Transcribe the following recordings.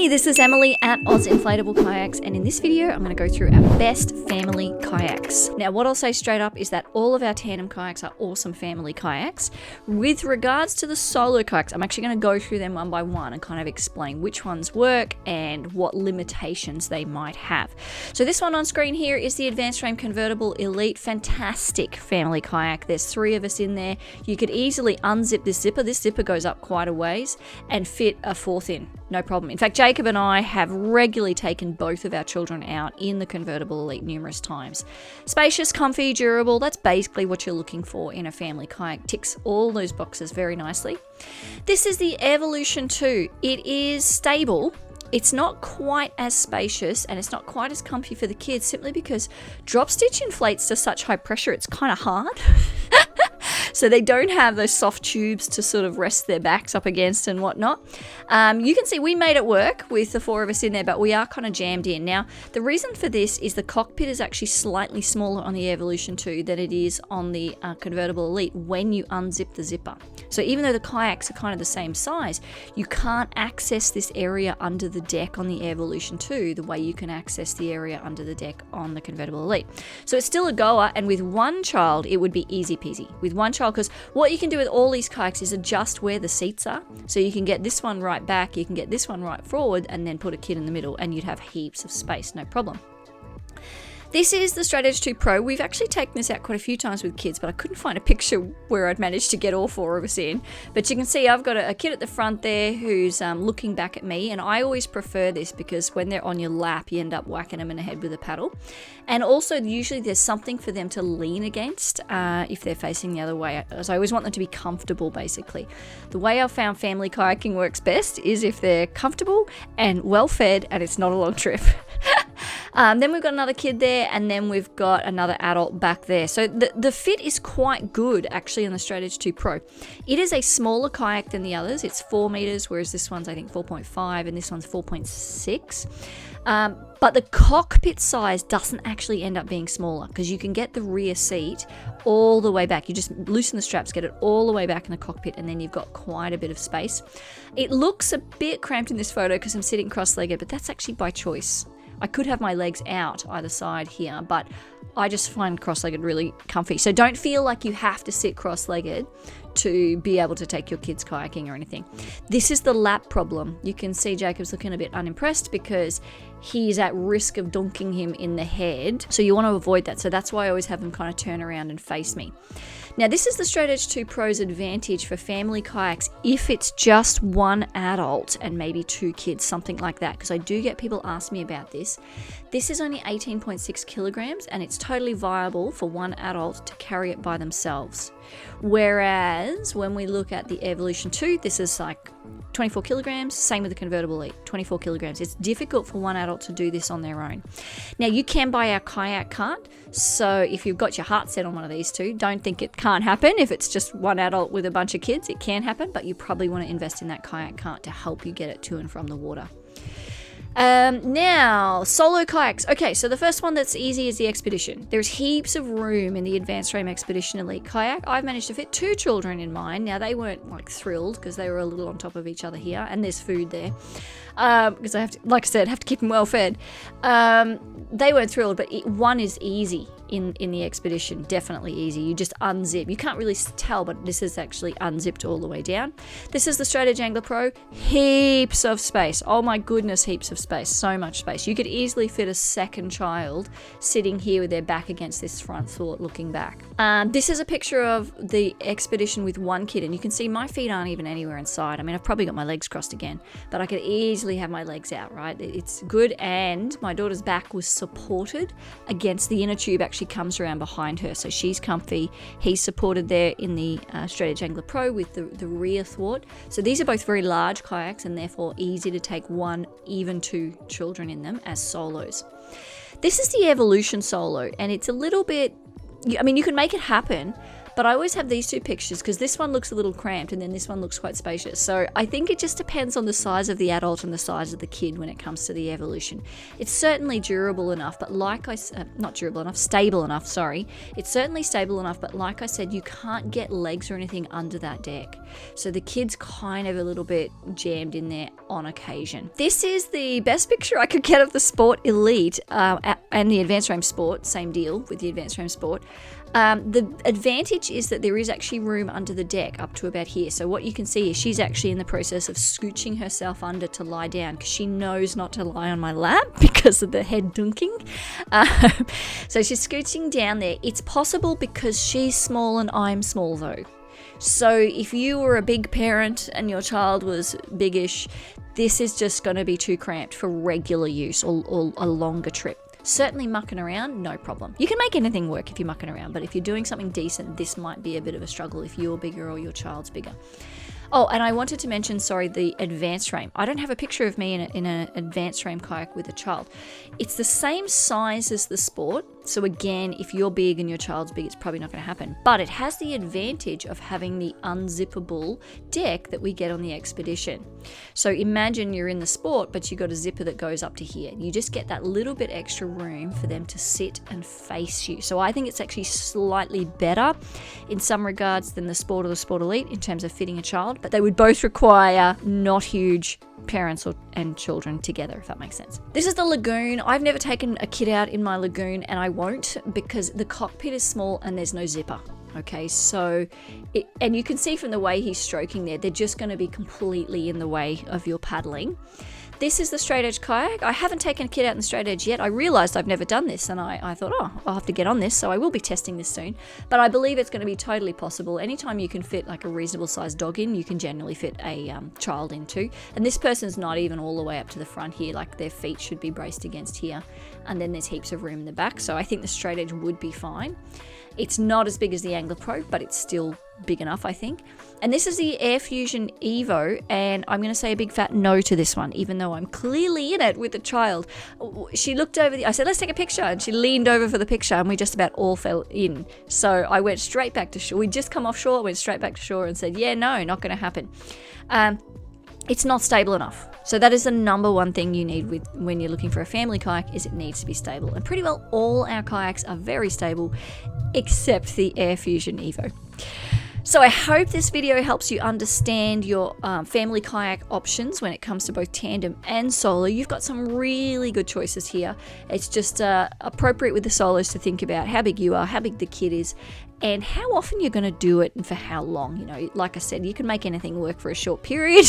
Hey, this is Emily at Inflatable Kayaks, and in this video I'm going to go through our best family kayaks. Now what I'll say straight up is that all of our tandem kayaks are awesome family kayaks. With regards to the solo kayaks, I'm actually going to go through them one by one and kind of explain which ones work and what limitations they might have. So this one on screen here is the AdvancedFrame Convertible Elite. Fantastic family kayak. There's 3 of us in there. You could easily unzip this zipper. This zipper goes up quite a ways and fit a 4th in. No problem. In fact, Jacob and I have regularly taken both of our children out in the Convertible Elite numerous times. Spacious, comfy, durable, that's basically what you're looking for in a family kayak. Ticks all those boxes very nicely. This is the AirVolution2. It is stable. It's not quite as spacious and it's not quite as comfy for the kids simply because drop stitch inflates to such high pressure, it's kind of hard. So they don't have those soft tubes to sort of rest their backs up against and whatnot. You can see we made it work with the 4 of us in there, but we are kind of jammed in. Now, the reason for this is the cockpit is actually slightly smaller on the AirVolution2 than it is on the Convertible Elite when you unzip the zipper. So even though the kayaks are kind of the same size, you can't access this area under the deck on the AirVolution2 the way you can access the area under the deck on the Convertible Elite. So it's still a goer, and with one child, it would be easy peasy. With one child, because what you can do with all these kayaks is adjust where the seats are. So you can get this one right back, you can get this one right forward, and then put a kid in the middle, and you'd have heaps of space, no problem. This is the StraitEdge2 Pro. We've actually taken this out quite a few times with kids, but I couldn't find a picture where I'd managed to get all 4 of us in. But you can see I've got a kid at the front there who's looking back at me, and I always prefer this because when they're on your lap, you end up whacking them in the head with a paddle. And also, usually there's something for them to lean against if they're facing the other way. So I always want them to be comfortable, basically. The way I've found family kayaking works best is if they're comfortable and well-fed and it's not a long trip. Then we've got another kid there, and then we've got another adult back there. So the fit is quite good, actually, on the StraitEdge2 Pro. It is a smaller kayak than the others. It's 4 meters, whereas this one's, I think, 4.5, and this one's 4.6. But the cockpit size doesn't actually end up being smaller because you can get the rear seat all the way back. You just loosen the straps, get it all the way back in the cockpit, and then you've got quite a bit of space. It looks a bit cramped in this photo because I'm sitting cross-legged, but that's actually by choice. I could have my legs out either side here, but I just find cross-legged really comfy. So don't feel like you have to sit cross-legged to be able to take your kids kayaking or anything. This is the lap problem. You can see Jacob's looking a bit unimpressed because he's at risk of donking him in the head. So you want to avoid that. So that's why I always have him kind of turn around and face me. Now this is the StraitEdge2 Pro's advantage for family kayaks if it's just one adult and maybe 2 kids, something like that, because I do get people ask me about this. This is only 18.6 kilograms and it's totally viable for one adult to carry it by themselves. Whereas when we look at the AirVolution2, this is like 24 kilograms, same with the Convertible Elite, 24 kilograms. It's difficult for one adult to do this on their own. Now you can buy our kayak cart, so if you've got your heart set on one of these 2, don't think it can't happen. If it's just one adult with a bunch of kids, it can happen, but you probably want to invest in that kayak cart to help you get it to and from the water. Now, solo kayaks. Okay, so the first one that's easy is the Expedition. There's heaps of room in the AdvancedFrame Expedition Elite kayak. I've managed to fit 2 children in mine. Now, they weren't like thrilled because they were a little on top of each other here, and there's food there. Because I have to, like I said, have to keep them well fed. They weren't thrilled, but one is easy in the Expedition, definitely easy. You just unzip. You can't really tell, but this is actually unzipped all the way down. This is the StraitEdge Angler Pro. Heaps of space. Oh my goodness, heaps of space. So much space. You could easily fit a second child sitting here with their back against this front thwart looking back. This is a picture of the Expedition with one kid, and you can see my feet aren't even anywhere inside. I mean, I've probably got my legs crossed again, but I could easily have my legs out, right? It's good, and my daughter's back was supported against the inner tube, actually comes around behind her, so she's comfy. He's supported there in the StraitEdge Angler Pro with the rear thwart. So these are both very large kayaks and therefore easy to take 1, even 2 children in them as solos. This is the AirVolution solo, and it's a little bit, I mean, you can make it happen, But I always have these two pictures because this one looks a little cramped and then this one looks quite spacious. So I think it just depends on the size of the adult and the size of the kid when it comes to the AirVolution. It's certainly durable enough, but like I said, not durable enough, stable enough, sorry. It's certainly stable enough, but like I said, you can't get legs or anything under that deck. So the kid's kind of a little bit jammed in there on occasion. This is the best picture I could get of the Sport Elite and the AdvancedFrame Sport, same deal with the AdvancedFrame Sport. The advantage is that there is actually room under the deck up to about here. So what you can see is she's actually in the process of scooching herself under to lie down because she knows not to lie on my lap because of the head dunking. So she's scooching down there. It's possible because she's small and I'm small though. So if you were a big parent and your child was biggish, this is just going to be too cramped for regular use or a longer trip. Certainly mucking around, no problem. You can make anything work if you're mucking around, but if you're doing something decent, this might be a bit of a struggle if you're bigger or your child's bigger. Oh, and I wanted to mention, sorry, the AdvancedFrame. I don't have a picture of me in an AdvancedFrame kayak with a child. It's the same size as the Sport. So again, if you're big and your child's big, it's probably not going to happen. But it has the advantage of having the unzippable deck that we get on the Expedition. So imagine you're in the Sport, but you've got a zipper that goes up to here. You just get that little bit extra room for them to sit and face you. So I think it's actually slightly better in some regards than the Sport or the Sport Elite in terms of fitting a child. But they would both require not huge parents and children together, if that makes sense. This is the lagoon. I've never taken a kid out in my lagoon, and I won't because the cockpit is small and there's no zipper. Okay, so, and you can see from the way he's stroking there, they're just going to be completely in the way of your paddling. This is the StraitEdge Kayak. I haven't taken a kid out in the StraitEdge yet. I realized I've never done this and I thought, oh, I'll have to get on this, so I will be testing this soon. But I believe it's going to be totally possible. Anytime you can fit like a reasonable sized dog in, you can generally fit a child in too. And this person's not even all the way up to the front here, like their feet should be braced against here. And then there's heaps of room in the back. So I think the StraitEdge would be fine. It's not as big as the Angler Pro, but it's still big enough, I think. And this is the AirVolution Evo, and I'm going to say a big fat no to this one, even though I'm clearly in it with a child. She looked over I said, let's take a picture, and she leaned over for the picture, and we just about all fell in. So I went straight back to shore. We'd just come offshore, went straight back to shore and said, yeah, no, not going to happen. It's not stable enough. So that is the number one thing you need when you're looking for a family kayak, is it needs to be stable. And pretty well all our kayaks are very stable, except the AirVolution Evo. So I hope this video helps you understand your family kayak options when it comes to both tandem and solo. You've got some really good choices here. It's just appropriate with the solos to think about how big you are, how big the kid is, and how often you're going to do it and for how long. You know, like I said, you can make anything work for a short period,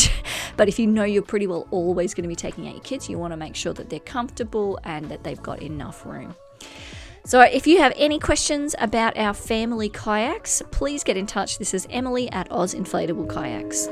but if you know you're pretty well always going to be taking out your kids, you want to make sure that they're comfortable and that they've got enough room. So if you have any questions about our family kayaks, please get in touch. This is Emily at Inflatable Kayaks.